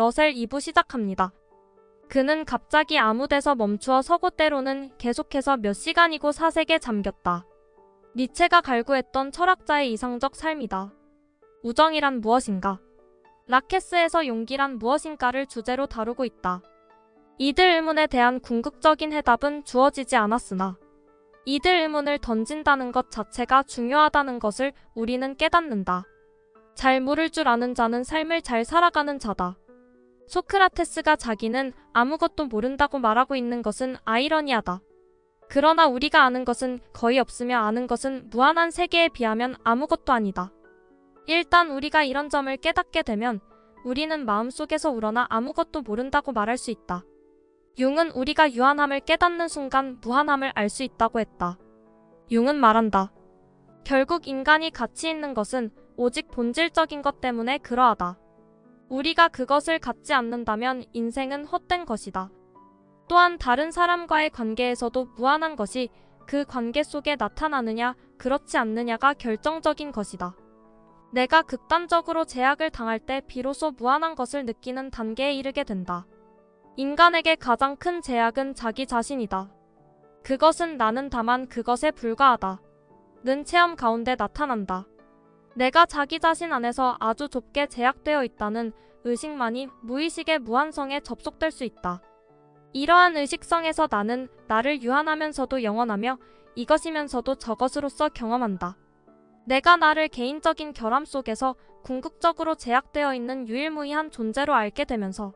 러셀 2부 시작합니다. 그는 갑자기 아무 데서 멈추어 서고 때로는 계속해서 몇 시간이고 사색에 잠겼다. 니체가 갈구했던 철학자의 이상적 삶이다. 우정이란 무엇인가? 라케스에서 용기란 무엇인가를 주제로 다루고 있다. 이들 의문에 대한 궁극적인 해답은 주어지지 않았으나 이들 의문을 던진다는 것 자체가 중요하다는 것을 우리는 깨닫는다. 잘 물을 줄 아는 자는 삶을 잘 살아가는 자다. 소크라테스가 자기는 아무것도 모른다고 말하고 있는 것은 아이러니하다. 그러나 우리가 아는 것은 거의 없으며 아는 것은 무한한 세계에 비하면 아무것도 아니다. 일단 우리가 이런 점을 깨닫게 되면 우리는 마음속에서 우러나 아무것도 모른다고 말할 수 있다. 융은 우리가 유한함을 깨닫는 순간 무한함을 알 수 있다고 했다. 융은 말한다. 결국 인간이 가치 있는 것은 오직 본질적인 것 때문에 그러하다. 우리가 그것을 갖지 않는다면 인생은 헛된 것이다. 또한 다른 사람과의 관계에서도 무한한 것이 그 관계 속에 나타나느냐 그렇지 않느냐가 결정적인 것이다. 내가 극단적으로 제약을 당할 때 비로소 무한한 것을 느끼는 단계에 이르게 된다. 인간에게 가장 큰 제약은 자기 자신이다. 그것은 나는 다만 그것에 불과하다. 는 체험 가운데 나타난다. 내가 자기 자신 안에서 아주 좁게 제약되어 있다는 의식만이 무의식의 무한성에 접속될 수 있다. 이러한 의식성에서 나는 나를 유한하면서도 영원하며 이것이면서도 저것으로서 경험한다. 내가 나를 개인적인 결함 속에서 궁극적으로 제약되어 있는 유일무이한 존재로 알게 되면서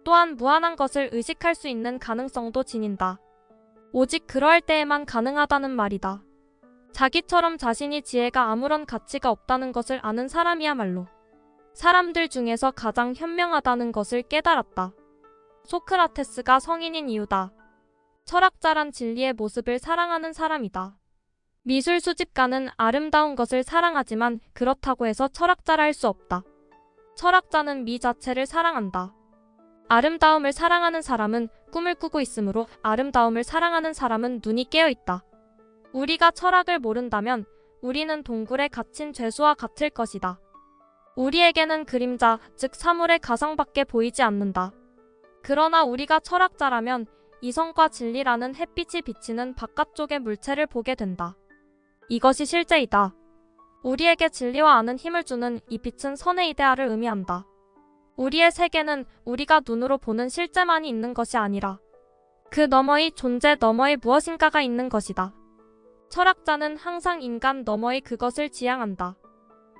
또한 무한한 것을 의식할 수 있는 가능성도 지닌다. 오직 그러할 때에만 가능하다는 말이다. 자기처럼 자신이 지혜가 아무런 가치가 없다는 것을 아는 사람이야말로 사람들 중에서 가장 현명하다는 것을 깨달았다. 소크라테스가 성인인 이유다. 철학자란 진리의 모습을 사랑하는 사람이다. 미술 수집가는 아름다운 것을 사랑하지만 그렇다고 해서 철학자라 할 수 없다. 철학자는 미 자체를 사랑한다. 아름다움을 사랑하는 사람은 꿈을 꾸고 있으므로 아름다움을 사랑하는 사람은 눈이 깨어 있다. 우리가 철학을 모른다면 우리는 동굴에 갇힌 죄수와 같을 것이다. 우리에게는 그림자, 즉 사물의 가상밖에 보이지 않는다. 그러나 우리가 철학자라면 이성과 진리라는 햇빛이 비치는 바깥쪽의 물체를 보게 된다. 이것이 실제이다. 우리에게 진리와 아는 힘을 주는 이 빛은 선의 이데아를 의미한다. 우리의 세계는 우리가 눈으로 보는 실제만이 있는 것이 아니라 그 너머의 존재 너머의 무엇인가가 있는 것이다. 철학자는 항상 인간 너머의 그것을 지향한다.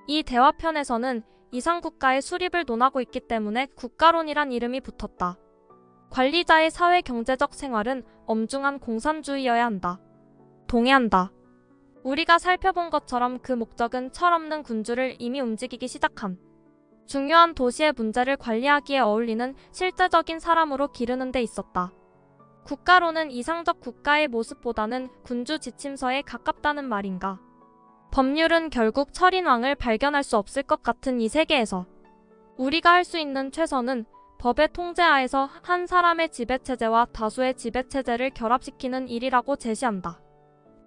이 대화편에서는 이상국가의 수립을 논하고 있기 때문에 국가론이란 이름이 붙었다. 관리자의 사회-경제적 생활은 엄중한 공산주의여야 한다. 동의한다. 우리가 살펴본 것처럼 그 목적은 철없는 군주를 이미 움직이기 시작한 중요한 도시의 문제를 관리하기에 어울리는 실제적인 사람으로 기르는 데 있었다. 국가론은 이상적 국가의 모습보다는 군주 지침서에 가깝다는 말인가. 법률은 결국 철인왕을 발견할 수 없을 것 같은 이 세계에서 우리가 할 수 있는 최선은 법의 통제하에서 한 사람의 지배체제와 다수의 지배체제를 결합시키는 일이라고 제시한다.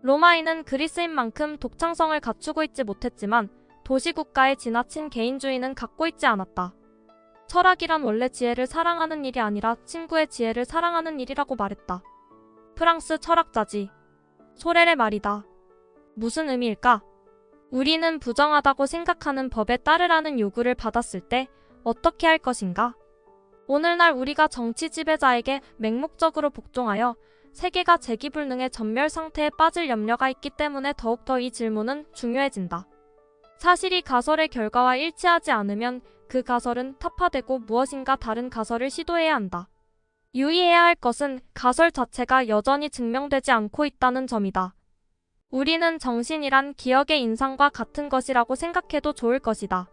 로마인은 그리스인 만큼 독창성을 갖추고 있지 못했지만 도시국가의 지나친 개인주의는 갖고 있지 않았다. 철학이란 원래 지혜를 사랑하는 일이 아니라 친구의 지혜를 사랑하는 일이라고 말했다. 프랑스 철학자지. 소렐의 말이다. 무슨 의미일까? 우리는 부정하다고 생각하는 법에 따르라는 요구를 받았을 때 어떻게 할 것인가? 오늘날 우리가 정치 지배자에게 맹목적으로 복종하여 세계가 재기불능의 전멸 상태에 빠질 염려가 있기 때문에 더욱더 이 질문은 중요해진다. 사실이 가설의 결과와 일치하지 않으면 그 가설은 타파되고 무엇인가 다른 가설을 시도해야 한다. 유의해야 할 것은 가설 자체가 여전히 증명되지 않고 있다는 점이다. 우리는 정신이란 기억의 인상과 같은 것이라고 생각해도 좋을 것이다.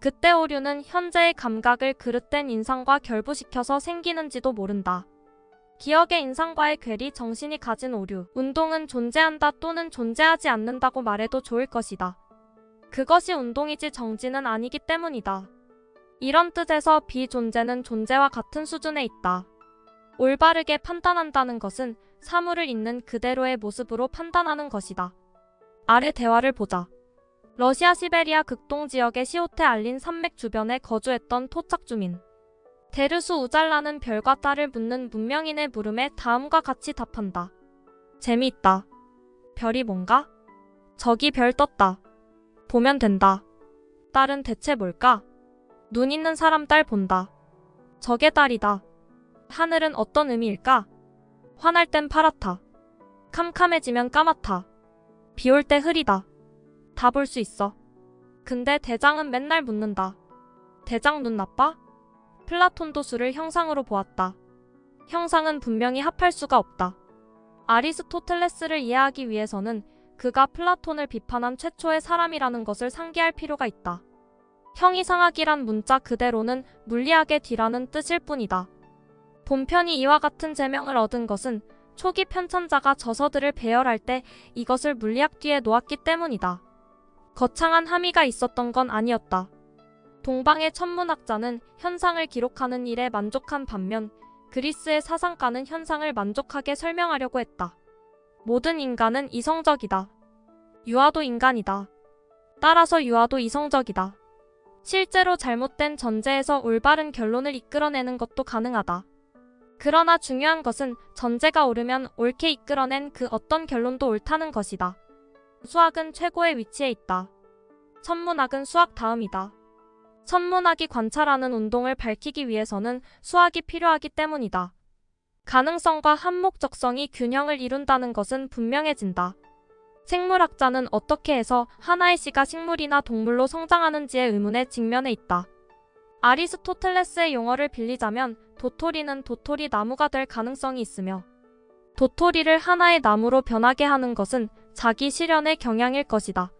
그때 오류는 현재의 감각을 그릇된 인상과 결부시켜서 생기는지도 모른다. 기억의 인상과의 괴리, 정신이 가진 오류, 운동은 존재한다 또는 존재하지 않는다고 말해도 좋을 것이다. 그것이 운동이지 정지는 아니기 때문이다. 이런 뜻에서 비존재는 존재와 같은 수준에 있다. 올바르게 판단한다는 것은 사물을 있는 그대로의 모습으로 판단하는 것이다. 아래 대화를 보자. 러시아 시베리아 극동 지역의 시오테 알린 산맥 주변에 거주했던 토착 주민. 데르수 우잘라는 별과 딸을 묻는 문명인의 물음에 다음과 같이 답한다. 재미있다. 별이 뭔가? 저기 별 떴다. 보면 된다. 딸은 대체 뭘까? 눈 있는 사람 딸 본다. 저게 딸이다. 하늘은 어떤 의미일까? 환할 땐 파랗다. 캄캄해지면 까맣다. 비 올 때 흐리다. 다 볼 수 있어. 근데 대장은 맨날 묻는다. 대장 눈 나빠? 플라톤도 수를 형상으로 보았다. 형상은 분명히 합할 수가 없다. 아리스토텔레스를 이해하기 위해서는 그가 플라톤을 비판한 최초의 사람이라는 것을 상기할 필요가 있다. 형이상학이란 문자 그대로는 물리학의 뒤라는 뜻일 뿐이다. 본편이 이와 같은 제명을 얻은 것은 초기 편찬자가 저서들을 배열할 때 이것을 물리학 뒤에 놓았기 때문이다. 거창한 함의가 있었던 건 아니었다. 동방의 천문학자는 현상을 기록하는 일에 만족한 반면 그리스의 사상가는 현상을 만족하게 설명하려고 했다. 모든 인간은 이성적이다. 유아도 인간이다. 따라서 유아도 이성적이다. 실제로 잘못된 전제에서 올바른 결론을 이끌어내는 것도 가능하다. 그러나 중요한 것은 전제가 옳으면 옳게 이끌어낸 그 어떤 결론도 옳다는 것이다. 수학은 최고의 위치에 있다. 천문학은 수학 다음이다. 천문학이 관찰하는 운동을 밝히기 위해서는 수학이 필요하기 때문이다. 가능성과 한목적성이 균형을 이룬다는 것은 분명해진다. 생물학자는 어떻게 해서 하나의 씨가 식물이나 동물로 성장하는지의 의문에 직면해 있다. 아리스토텔레스의 용어를 빌리자면 도토리는 도토리 나무가 될 가능성이 있으며 도토리를 하나의 나무로 변하게 하는 것은 자기 실현의 경향일 것이다.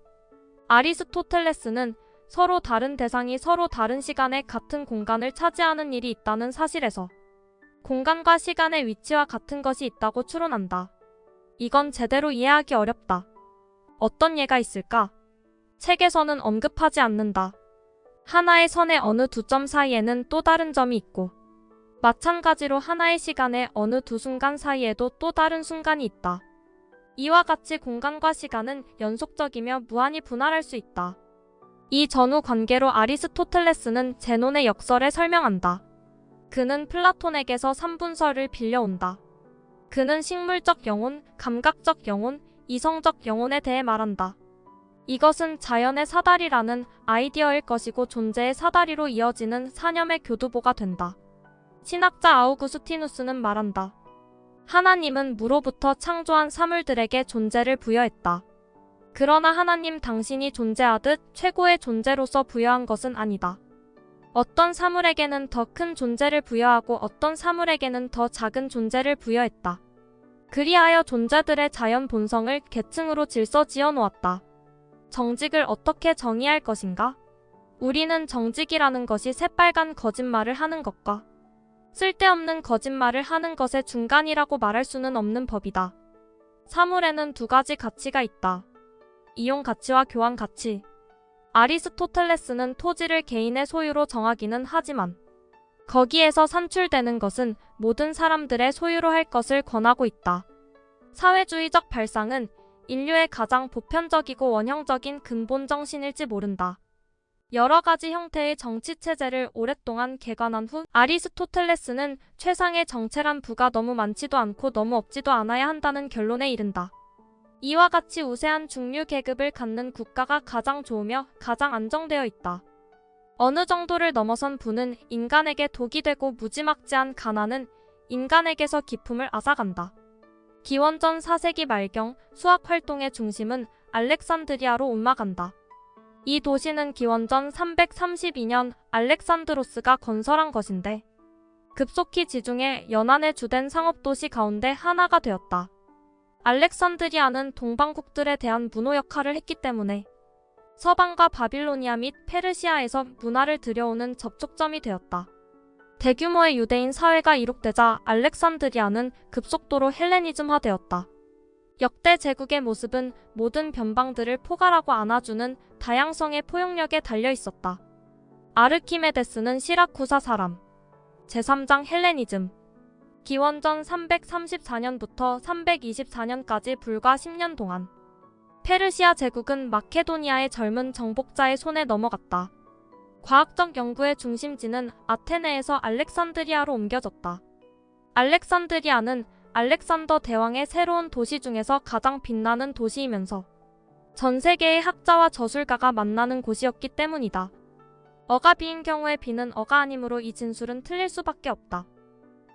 아리스토텔레스는 서로 다른 대상이 서로 다른 시간에 같은 공간을 차지하는 일이 있다는 사실에서 공간과 시간의 위치와 같은 것이 있다고 추론한다. 이건 제대로 이해하기 어렵다. 어떤 예가 있을까? 책에서는 언급하지 않는다. 하나의 선의 어느 두 점 사이에는 또 다른 점이 있고 마찬가지로 하나의 시간의 어느 두 순간 사이에도 또 다른 순간이 있다. 이와 같이 공간과 시간은 연속적이며 무한히 분할할 수 있다. 이 전후 관계로 아리스토텔레스는 제논의 역설에 설명한다. 그는 플라톤에게서 3분설을 빌려온다. 그는 식물적 영혼, 감각적 영혼, 이성적 영혼에 대해 말한다. 이것은 자연의 사다리라는 아이디어일 것이고 존재의 사다리로 이어지는 사념의 교두보가 된다. 신학자 아우구스티누스는 말한다. 하나님은 무로부터 창조한 사물들에게 존재를 부여했다. 그러나 하나님 당신이 존재하듯 최고의 존재로서 부여한 것은 아니다. 어떤 사물에게는 더 큰 존재를 부여하고 어떤 사물에게는 더 작은 존재를 부여했다. 그리하여 존재들의 자연 본성을 계층으로 질서 지어 놓았다. 정직을 어떻게 정의할 것인가? 우리는 정직이라는 것이 새빨간 거짓말을 하는 것과 쓸데없는 거짓말을 하는 것의 중간이라고 말할 수는 없는 법이다. 사물에는 두 가지 가치가 있다. 이용 가치와 교환 가치. 아리스토텔레스는 토지를 개인의 소유로 정하기는 하지만 거기에서 산출되는 것은 모든 사람들의 소유로 할 것을 권하고 있다. 사회주의적 발상은 인류의 가장 보편적이고 원형적인 근본 정신일지 모른다. 여러 가지 형태의 정치체제를 오랫동안 개관한 후 아리스토텔레스는 최상의 정체란 부가 너무 많지도 않고 너무 없지도 않아야 한다는 결론에 이른다. 이와 같이 우세한 중류 계급을 갖는 국가가 가장 좋으며 가장 안정되어 있다. 어느 정도를 넘어선 부는 인간에게 독이 되고 무지막지한 가난은 인간에게서 기품을 앗아간다. 기원전 4세기 말경 수학 활동의 중심은 알렉산드리아로 옮아간다. 이 도시는 기원전 332년 알렉산드로스가 건설한 것인데 급속히 지중해 연안의 주된 상업도시 가운데 하나가 되었다. 알렉산드리아는 동방국들에 대한 문호 역할을 했기 때문에 서방과 바빌로니아 및 페르시아에서 문화를 들여오는 접촉점이 되었다. 대규모의 유대인 사회가 이룩되자 알렉산드리아는 급속도로 헬레니즘화되었다. 역대 제국의 모습은 모든 변방들을 포괄하고 안아주는 다양성의 포용력에 달려 있었다. 아르키메데스는 시라쿠사 사람. 제3장 헬레니즘. 기원전 334년부터 324년까지 불과 10년 동안 페르시아 제국은 마케도니아의 젊은 정복자의 손에 넘어갔다. 과학적 연구의 중심지는 아테네에서 알렉산드리아로 옮겨졌다. 알렉산드리아는 알렉산더 대왕의 새로운 도시 중에서 가장 빛나는 도시이면서 전 세계의 학자와 저술가가 만나는 곳이었기 때문이다. 어가 비인 경우에 비는 어가 아니므로 이 진술은 틀릴 수밖에 없다.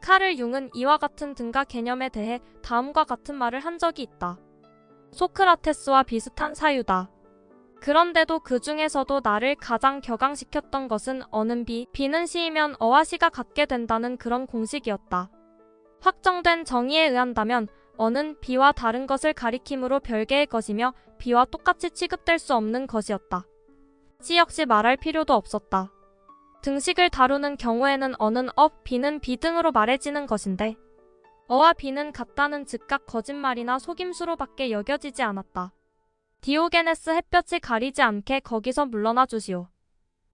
카를 융은 이와 같은 등가 개념에 대해 다음과 같은 말을 한 적이 있다. 소크라테스와 비슷한 사유다. 그런데도 그 중에서도 나를 가장 격앙시켰던 것은 어는 비는 시이면 어와 시가 같게 된다는 그런 공식이었다. 확정된 정의에 의한다면 어는 비와 다른 것을 가리킴으로 별개의 것이며 비와 똑같이 취급될 수 없는 것이었다. 시 역시 말할 필요도 없었다. 등식을 다루는 경우에는 어는 비는 비 등으로 말해지는 것인데 어와 비는 같다는 즉각 거짓말이나 속임수로밖에 여겨지지 않았다. 디오게네스 햇볕이 가리지 않게 거기서 물러나 주시오.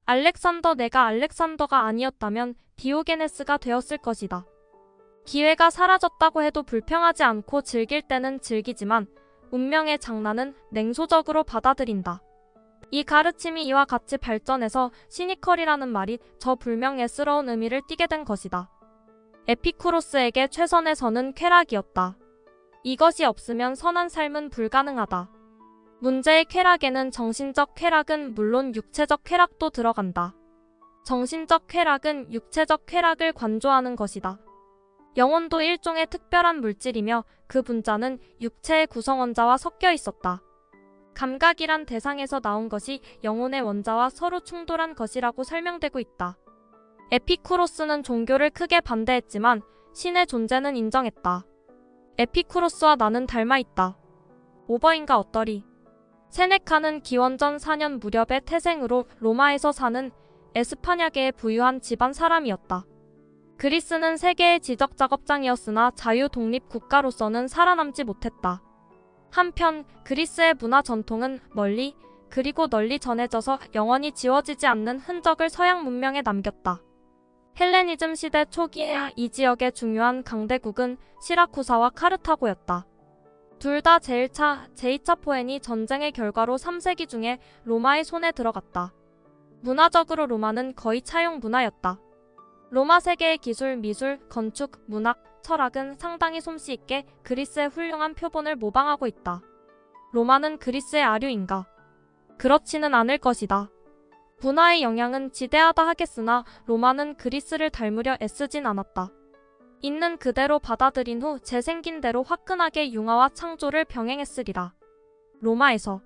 알렉산더 내가 알렉산더가 아니었다면 디오게네스가 되었을 것이다. 기회가 사라졌다고 해도 불평하지 않고 즐길 때는 즐기지만 운명의 장난은 냉소적으로 받아들인다. 이 가르침이 이와 같이 발전해서 시니컬이라는 말이 저 불명예스러운 의미를 띠게 된 것이다. 에피쿠로스에게 최선의 선은 쾌락이었다. 이것이 없으면 선한 삶은 불가능하다. 문제의 쾌락에는 정신적 쾌락은 물론 육체적 쾌락도 들어간다. 정신적 쾌락은 육체적 쾌락을 관조하는 것이다. 영혼도 일종의 특별한 물질이며 그 분자는 육체의 구성원자와 섞여 있었다. 감각이란 대상에서 나온 것이 영혼의 원자와 서로 충돌한 것이라고 설명되고 있다. 에피쿠로스는 종교를 크게 반대했지만 신의 존재는 인정했다. 에피쿠로스와 나는 닮아있다. 오버인가 어떠리. 세네카는 기원전 4년 무렵의 태생으로 로마에서 사는 에스파냐계의 부유한 집안 사람이었다. 그리스는 세계의 지적작업장이었으나 자유-독립 국가로서는 살아남지 못했다. 한편 그리스의 문화 전통은 멀리 그리고 널리 전해져서 영원히 지워지지 않는 흔적을 서양 문명에 남겼다. 헬레니즘 시대 초기에 이 지역의 중요한 강대국은 시라쿠사와 카르타고였다. 둘 다 제2차 포에니 전쟁의 결과로 3세기 중에 로마의 손에 들어갔다. 문화적으로 로마는 거의 차용 문화였다. 로마 세계의 기술, 미술, 건축, 문학, 철학은 상당히 솜씨 있게 그리스의 훌륭한 표본을 모방하고 있다. 로마는 그리스의 아류인가? 그렇지는 않을 것이다. 문화의 영향은 지대하다 하겠으나 로마는 그리스를 닮으려 애쓰진 않았다. 있는 그대로 받아들인 후 재생긴 대로 화끈하게 융화와 창조를 병행했으리라. 로마에서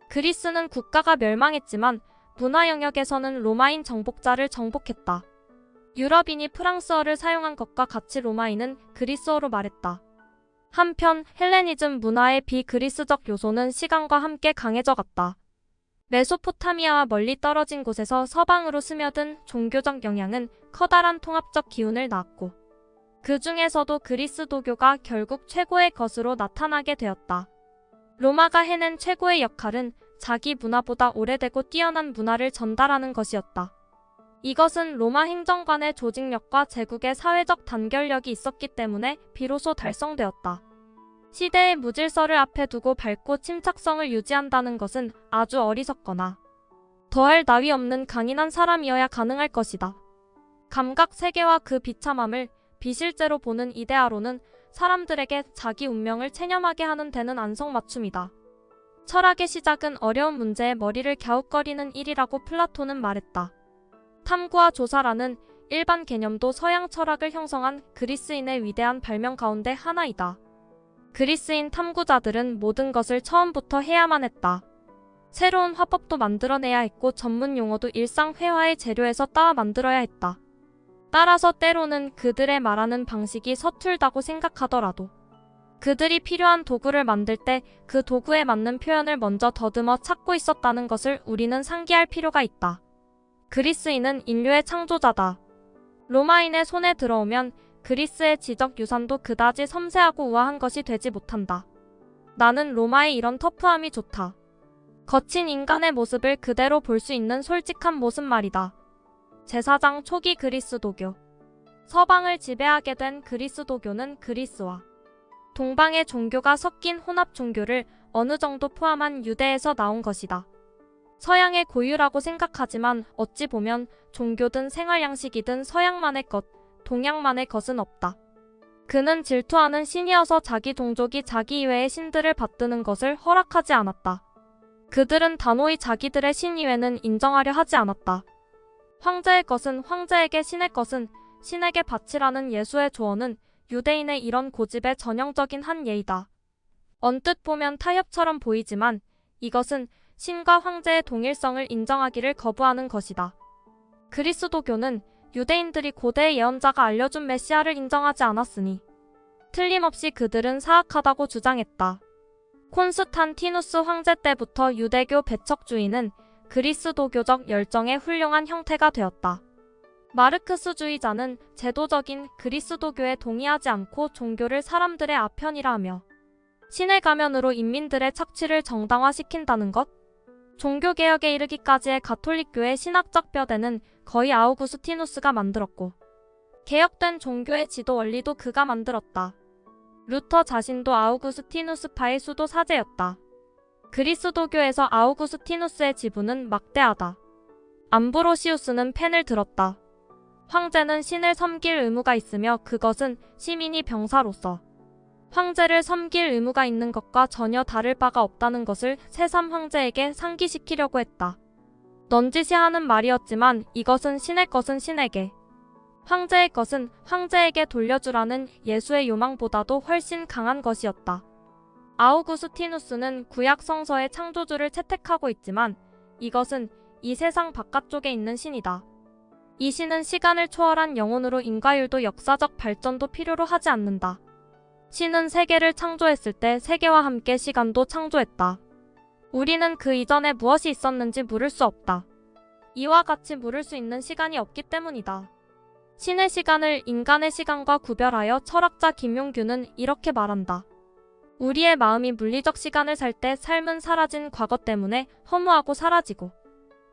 그리스는 국가가 멸망했지만 문화 영역에서는 로마인 정복자를 정복했다. 유럽인이 프랑스어를 사용한 것과 같이 로마인은 그리스어로 말했다. 한편 헬레니즘 문화의 비그리스적 요소는 시간과 함께 강해져 갔다. 메소포타미아와 멀리 떨어진 곳에서 서방으로 스며든 종교적 영향은 커다란 통합적 기운을 낳았고 그 중에서도 그리스도교가 결국 최고의 것으로 나타나게 되었다. 로마가 해낸 최고의 역할은 자기 문화보다 오래되고 뛰어난 문화를 전달하는 것이었다. 이것은 로마 행정관의 조직력과 제국의 사회적 단결력이 있었기 때문에 비로소 달성되었다. 시대의 무질서를 앞에 두고 밝고 침착성을 유지한다는 것은 아주 어리석거나 더할 나위 없는 강인한 사람이어야 가능할 것이다. 감각 세계와 그 비참함을 비실제로 보는 이데아로는 사람들에게 자기 운명을 체념하게 하는 데는 안성맞춤이다. 철학의 시작은 어려운 문제에 머리를 갸웃거리는 일이라고 플라톤은 말했다. 탐구와 조사라는 일반 개념도 서양 철학을 형성한 그리스인의 위대한 발명 가운데 하나이다. 그리스인 탐구자들은 모든 것을 처음부터 해야만 했다. 새로운 화법도 만들어내야 했고 전문 용어도 일상 회화의 재료에서 따와 만들어야 했다. 따라서 때로는 그들의 말하는 방식이 서툴다고 생각하더라도 그들이 필요한 도구를 만들 때 그 도구에 맞는 표현을 먼저 더듬어 찾고 있었다는 것을 우리는 상기할 필요가 있다. 그리스인은 인류의 창조자다. 로마인의 손에 들어오면 그리스의 지적 유산도 그다지 섬세하고 우아한 것이 되지 못한다. 나는 로마의 이런 터프함이 좋다. 거친 인간의 모습을 그대로 볼 수 있는 솔직한 모습 말이다. 제4장 초기 그리스도교. 서방을 지배하게 된 그리스도교는 그리스와 동방의 종교가 섞인 혼합 종교를 어느 정도 포함한 유대에서 나온 것이다. 서양의 고유라고 생각하지만 어찌 보면 종교든 생활 양식이든 서양만의 것, 동양만의 것은 없다. 그는 질투하는 신이어서 자기 동족이 자기 이외의 신들을 받드는 것을 허락하지 않았다. 그들은 단호히 자기들의 신 이외는 인정하려 하지 않았다. 황제의 것은 황제에게, 신의 것은 신에게 바치라는 예수의 조언은 유대인의 이런 고집의 전형적인 한 예이다. 언뜻 보면 타협처럼 보이지만 이것은 신과 황제의 동일성을 인정하기를 거부하는 것이다. 그리스도교는 유대인들이 고대의 예언자가 알려준 메시아를 인정하지 않았으니 틀림없이 그들은 사악하다고 주장했다. 콘스탄티누스 황제 때부터 유대교 배척주의는 그리스도교적 열정의 훌륭한 형태가 되었다. 마르크스주의자는 제도적인 그리스도교에 동의하지 않고 종교를 사람들의 아편이라 하며 신의 가면으로 인민들의 착취를 정당화시킨다는 것, 종교개혁에 이르기까지의 가톨릭교의 신학적 뼈대는 거의 아우구스티누스가 만들었고 개혁된 종교의 지도 원리도 그가 만들었다. 루터 자신도 아우구스티누스파의 수도 사제였다. 그리스도교에서 아우구스티누스의 지분은 막대하다. 암브로시우스는 펜을 들었다. 황제는 신을 섬길 의무가 있으며 그것은 시민이 병사로서 황제를 섬길 의무가 있는 것과 전혀 다를 바가 없다는 것을 새3 황제에게 상기시키려고 했다. 넌지시하는 말이었지만 이것은 신의 것은 신에게, 황제의 것은 황제에게 돌려주라는 예수의 요망보다도 훨씬 강한 것이었다. 아우구스티누스는 구약 성서의 창조주를 채택하고 있지만 이것은 이 세상 바깥쪽에 있는 신이다. 이 신은 시간을 초월한 영혼으로 인과율도 역사적 발전도 필요로 하지 않는다. 신은 세계를 창조했을 때 세계와 함께 시간도 창조했다. 우리는 그 이전에 무엇이 있었는지 물을 수 없다. 이와 같이 물을 수 있는 시간이 없기 때문이다. 신의 시간을 인간의 시간과 구별하여 철학자 김용규는 이렇게 말한다. 우리의 마음이 물리적 시간을 살 때 삶은 사라진 과거 때문에 허무하고 사라지고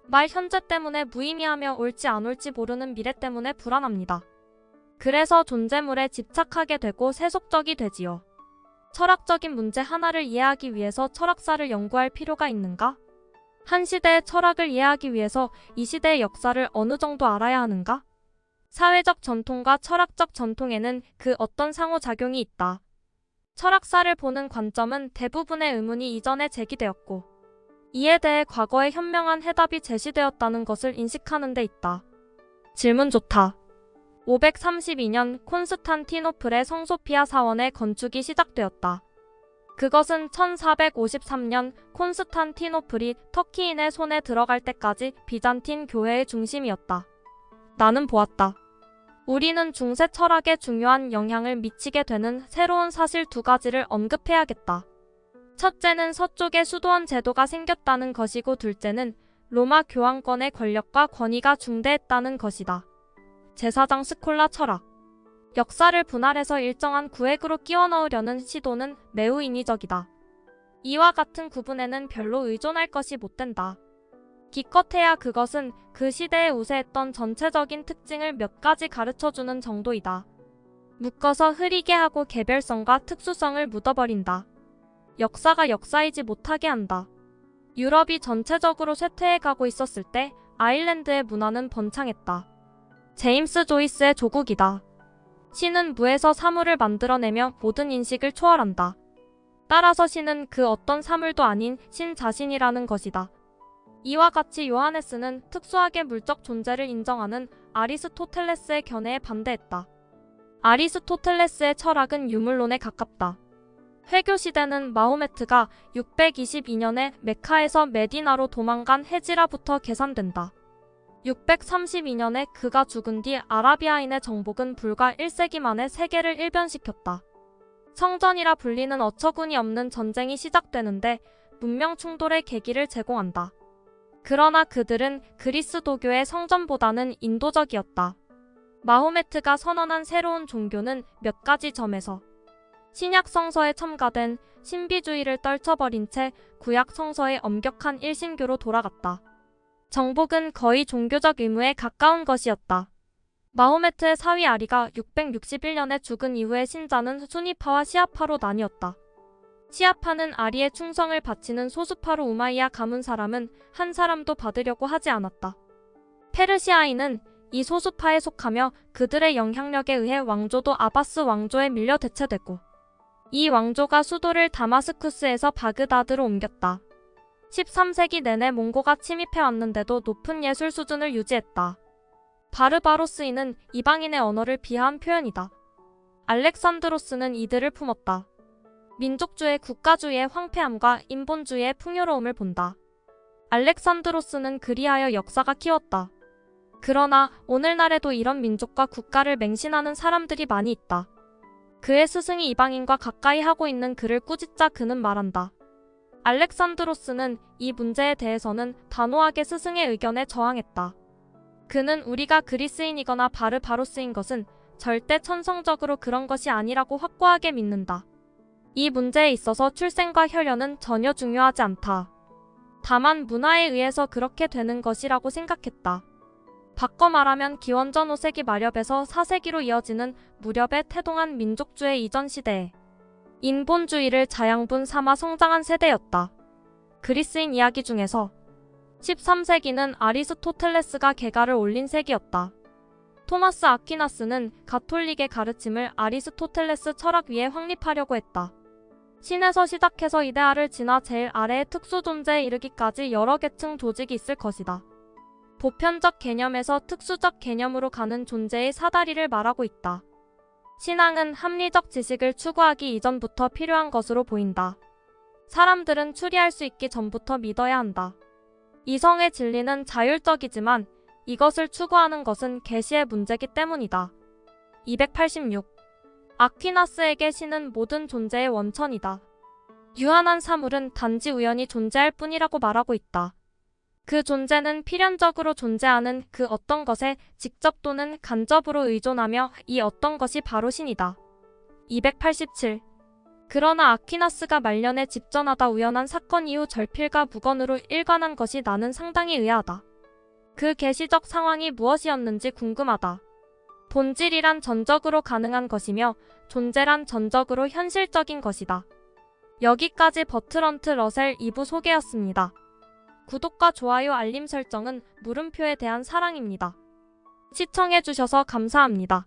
말 현재 때문에 무의미하며 옳지 안 옳지 모르는 미래 때문에 불안합니다. 그래서 존재물에 집착하게 되고 세속적이 되지요. 철학적인 문제 하나를 이해하기 위해서 철학사를 연구할 필요가 있는가? 한 시대의 철학을 이해하기 위해서 이 시대의 역사를 어느 정도 알아야 하는가? 사회적 전통과 철학적 전통에는 그 어떤 상호작용이 있다. 철학사를 보는 관점은 대부분의 의문이 이전에 제기되었고 이에 대해 과거에 현명한 해답이 제시되었다는 것을 인식하는 데 있다. 질문 좋다. 532년 콘스탄티노플의 성소피아 사원의 건축이 시작되었다. 그것은 1453년 콘스탄티노플이 터키인의 손에 들어갈 때까지 비잔틴 교회의 중심이었다. 나는 보았다. 우리는 중세 철학에 중요한 영향을 미치게 되는 새로운 사실 두 가지를 언급해야겠다. 첫째는 서쪽에 수도원 제도가 생겼다는 것이고 둘째는 로마 교황권의 권력과 권위가 중대했다는 것이다. 제사장 스콜라 철학. 역사를 분할해서 일정한 구획으로 끼워 넣으려는 시도는 매우 인위적이다. 이와 같은 구분에는 별로 의존할 것이 못 된다. 기껏해야 그것은 그 시대에 우세했던 전체적인 특징을 몇 가지 가르쳐주는 정도이다. 묶어서 흐리게 하고 개별성과 특수성을 묻어버린다. 역사가 역사이지 못하게 한다. 유럽이 전체적으로 쇠퇴해가고 있었을 때 아일랜드의 문화는 번창했다. 제임스 조이스의 조국이다. 신은 무에서 사물을 만들어내며 모든 인식을 초월한다. 따라서 신은 그 어떤 사물도 아닌 신 자신이라는 것이다. 이와 같이 요하네스는 특수하게 물적 존재를 인정하는 아리스토텔레스의 견해에 반대했다. 아리스토텔레스의 철학은 유물론에 가깝다. 회교시대는 마호메트가 622년에 메카에서 메디나로 도망간 헤지라부터 계산된다. 632년에 그가 죽은 뒤 아라비아인의 정복은 불과 1세기 만에 세계를 일변시켰다. 성전이라 불리는 어처구니 없는 전쟁이 시작되는데 문명 충돌의 계기를 제공한다. 그러나 그들은 그리스도교의 성전보다는 인도적이었다. 마호메트가 선언한 새로운 종교는 몇 가지 점에서 신약 성서에 첨가된 신비주의를 떨쳐버린 채 구약 성서의 엄격한 일신교로 돌아갔다. 정복은 거의 종교적 의무에 가까운 것이었다. 마호메트의 사위 아리가 661년에 죽은 이후의 신자는 수니파와 시아파로 나뉘었다. 시아파는 아리의 충성을 바치는 소수파로 우마이야 가문 사람은 한 사람도 받으려고 하지 않았다. 페르시아인은 이 소수파에 속하며 그들의 영향력에 의해 왕조도 아바스 왕조에 밀려 대체되고 이 왕조가 수도를 다마스쿠스에서 바그다드로 옮겼다. 13세기 내내 몽고가 침입해왔는데도 높은 예술 수준을 유지했다. 바르바로스인은 이방인의 언어를 비하한 표현이다. 알렉산드로스는 이들을 품었다. 민족주의 국가주의의 황폐함과 인본주의의 풍요로움을 본다. 알렉산드로스는 그리하여 역사가 키웠다. 그러나 오늘날에도 이런 민족과 국가를 맹신하는 사람들이 많이 있다. 그의 스승이 이방인과 가까이 하고 있는 그를 꾸짖자 그는 말한다. 알렉산드로스는 이 문제에 대해서는 단호하게 스승의 의견에 저항했다. 그는 우리가 그리스인이거나 바르바로스인 것은 절대 천성적으로 그런 것이 아니라고 확고하게 믿는다. 이 문제에 있어서 출생과 혈연은 전혀 중요하지 않다. 다만 문화에 의해서 그렇게 되는 것이라고 생각했다. 바꿔 말하면 기원전 5세기 말엽에서 4세기로 이어지는 무렵에 태동한 민족주의 이전 시대에 인본주의를 자양분 삼아 성장한 세대였다. 그리스인 이야기 중에서 13세기는 아리스토텔레스가 개가를 올린 세기였다. 토마스 아퀴나스는 가톨릭의 가르침을 아리스토텔레스 철학 위에 확립하려고 했다. 신에서 시작해서 이데아를 지나 제일 아래의 특수 존재에 이르기까지 여러 계층 조직이 있을 것이다. 보편적 개념에서 특수적 개념으로 가는 존재의 사다리를 말하고 있다. 신앙은 합리적 지식을 추구하기 이전부터 필요한 것으로 보인다. 사람들은 추리할 수 있기 전부터 믿어야 한다. 이성의 진리는 자율적이지만 이것을 추구하는 것은 계시의 문제이기 때문이다. 286. 아퀴나스에게 신은 모든 존재의 원천이다. 유한한 사물은 단지 우연히 존재할 뿐이라고 말하고 있다. 그 존재는 필연적으로 존재하는 그 어떤 것에 직접 또는 간접으로 의존하며 이 어떤 것이 바로 신이다. 287. 그러나 아퀴나스가 말년에 집전하다 우연한 사건 이후 절필과 무건으로 일관한 것이 나는 상당히 의아하다. 그 계시적 상황이 무엇이었는지 궁금하다. 본질이란 전적으로 가능한 것이며 존재란 전적으로 현실적인 것이다. 여기까지 버트런트 러셀 2부 소개였습니다. 구독과 좋아요 알림 설정은 물음표에 대한 사랑입니다. 시청해주셔서 감사합니다.